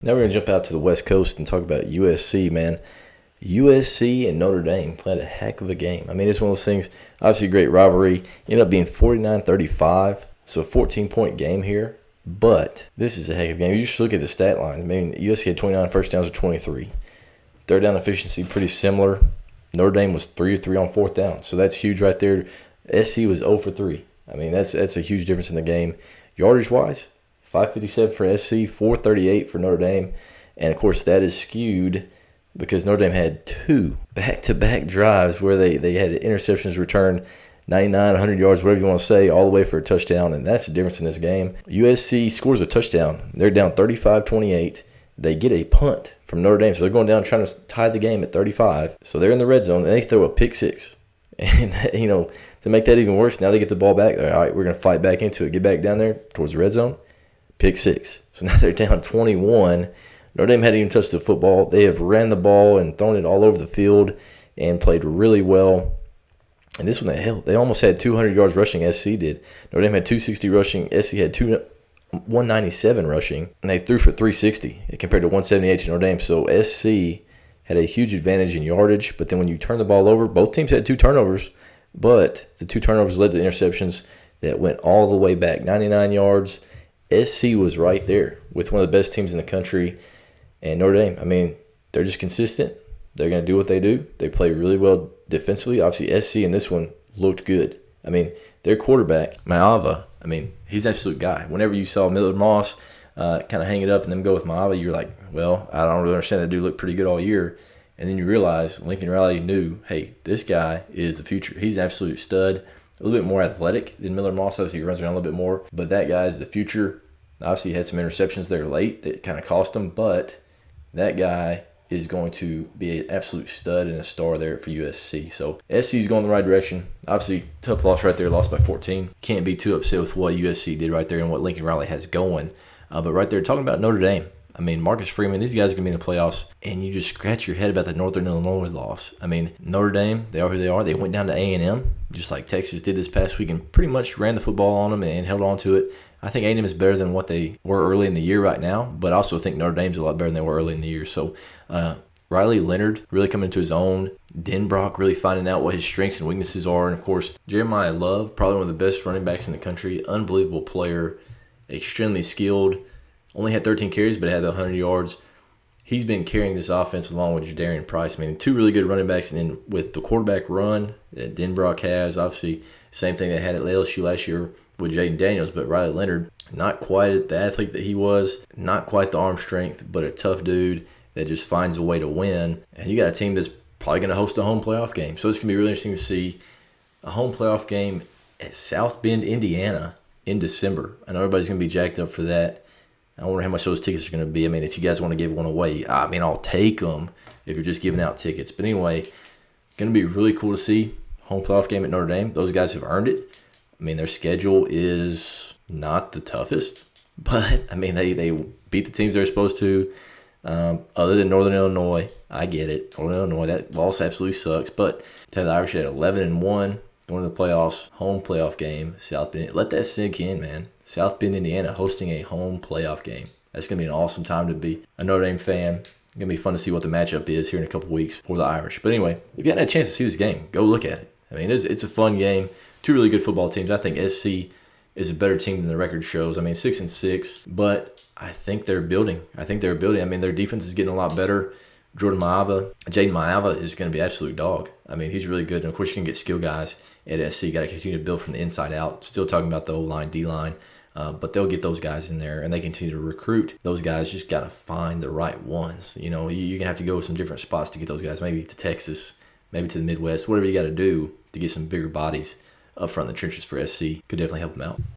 Now we're going to jump out to the West Coast and talk about USC, man. USC and Notre Dame played a heck of a game. I mean, it's one of those things, obviously a great rivalry. Ended up being 49-35, so a 14-point game here. But this is a heck of a game. You just look at the stat lines. I mean, USC had 29 first downs to 23. Third down efficiency, pretty similar. Notre Dame was 3 of 3 on fourth down, so that's huge right there. SC was 0 for 3. I mean, that's a huge difference in the game. Yardage-wise, 557 for SC, 438 for Notre Dame. And, of course, that is skewed because Notre Dame had 2 back-to-back drives where they had interceptions returned 99, 100 yards, whatever you want to say, all the way for a touchdown. And that's the difference in this game. USC scores a touchdown. They're down 35-28. They get a punt from Notre Dame. So they're going down trying to tie the game at 35. So they're in the red zone, and they throw a pick six. And, to make that even worse, now they get the ball back. They're, all right, we're going to fight back into it. Get back down there towards the red zone. Pick six. So now they're down 21. Notre Dame hadn't even touched the football. They have ran the ball and thrown it all over the field and played really well. And this one, they almost had 200 yards rushing, SC did. Notre Dame had 260 rushing. SC had 197 rushing. And they threw for 360 compared to 178 to Notre Dame. So SC had a huge advantage in yardage. But then when you turn the ball over, both teams had 2 turnovers. But the 2 turnovers led to interceptions that went all the way back, 99 yards. SC was right there with one of the best teams in the country. And Notre Dame, I mean, they're just consistent. They're going to do what they do. They play really well defensively. Obviously, SC in this one looked good. I mean, their quarterback, Maava, I mean, he's an absolute guy. Whenever you saw Miller Moss kind of hang it up and then go with Maava, you're like, well, I don't really understand. That dude looked pretty good all year. And then you realize Lincoln Riley knew, hey, this guy is the future. He's an absolute stud. A little bit more athletic than Miller Moss. Obviously, he runs around a little bit more. But that guy's the future. Obviously, he had some interceptions there late that kind of cost him. But that guy is going to be an absolute stud and a star there for USC. So SC's going the right direction. Obviously, tough loss right there. Lost by 14. Can't be too upset with what USC did right there and what Lincoln Riley has going. But right there, talking about Notre Dame. I mean, Marcus Freeman, these guys are going to be in the playoffs, and you just scratch your head about the Northern Illinois loss. I mean, Notre Dame, they are who they are. They went down to A&M, just like Texas did this past week, and pretty much ran the football on them and held on to it. I think A&M is better than what they were early in the year right now, but I also think Notre Dame's a lot better than they were early in the year. So, Riley Leonard really coming into his own. Denbrock really finding out what his strengths and weaknesses are. And, of course, Jeremiah Love, probably one of the best running backs in the country. Unbelievable player, extremely skilled. Only had 13 carries, but had 100 yards. He's been carrying this offense along with Jadarian Price. I mean, 2 really good running backs. And then with the quarterback run that Denbrock has, obviously, same thing they had at LSU last year with Jaden Daniels. But Riley Leonard, not quite the athlete that he was, not quite the arm strength, but a tough dude that just finds a way to win. And you got a team that's probably going to host a home playoff game. So it's going to be really interesting to see a home playoff game at South Bend, Indiana in December. I know everybody's going to be jacked up for that. I wonder how much those tickets are going to be. I mean, if you guys want to give one away, I mean, I'll take them if you're just giving out tickets. But anyway, going to be really cool to see. Home playoff game at Notre Dame. Those guys have earned it. I mean, their schedule is not the toughest. But, I mean, they beat the teams they're supposed to. Other than Northern Illinois, I get it. Northern Illinois, that loss absolutely sucks. But to have the Irish at 11-1, going to the playoffs, home playoff game, South Bend. Let that sink in, man. South Bend, Indiana, hosting a home playoff game. That's going to be an awesome time to be a Notre Dame fan. It's going to be fun to see what the matchup is here in a couple weeks for the Irish. But anyway, if you hadn't had a chance to see this game, go look at it. I mean, it's a fun game. 2 really good football teams. I think SC is a better team than the record shows. I mean, 6-6, but I think they're building. I mean, their defense is getting a lot better. Jaden Maava is going to be an absolute dog. I mean, he's really good. And, of course, you can get skill guys at SC. Got to continue to build from the inside out. Still talking about the O-line, D-line. But they'll get those guys in there, and they continue to recruit. Those guys just got to find the right ones. You're going to have to go with some different spots to get those guys. Maybe to Texas, maybe to the Midwest. Whatever you got to do to get some bigger bodies up front in the trenches for SC could definitely help them out.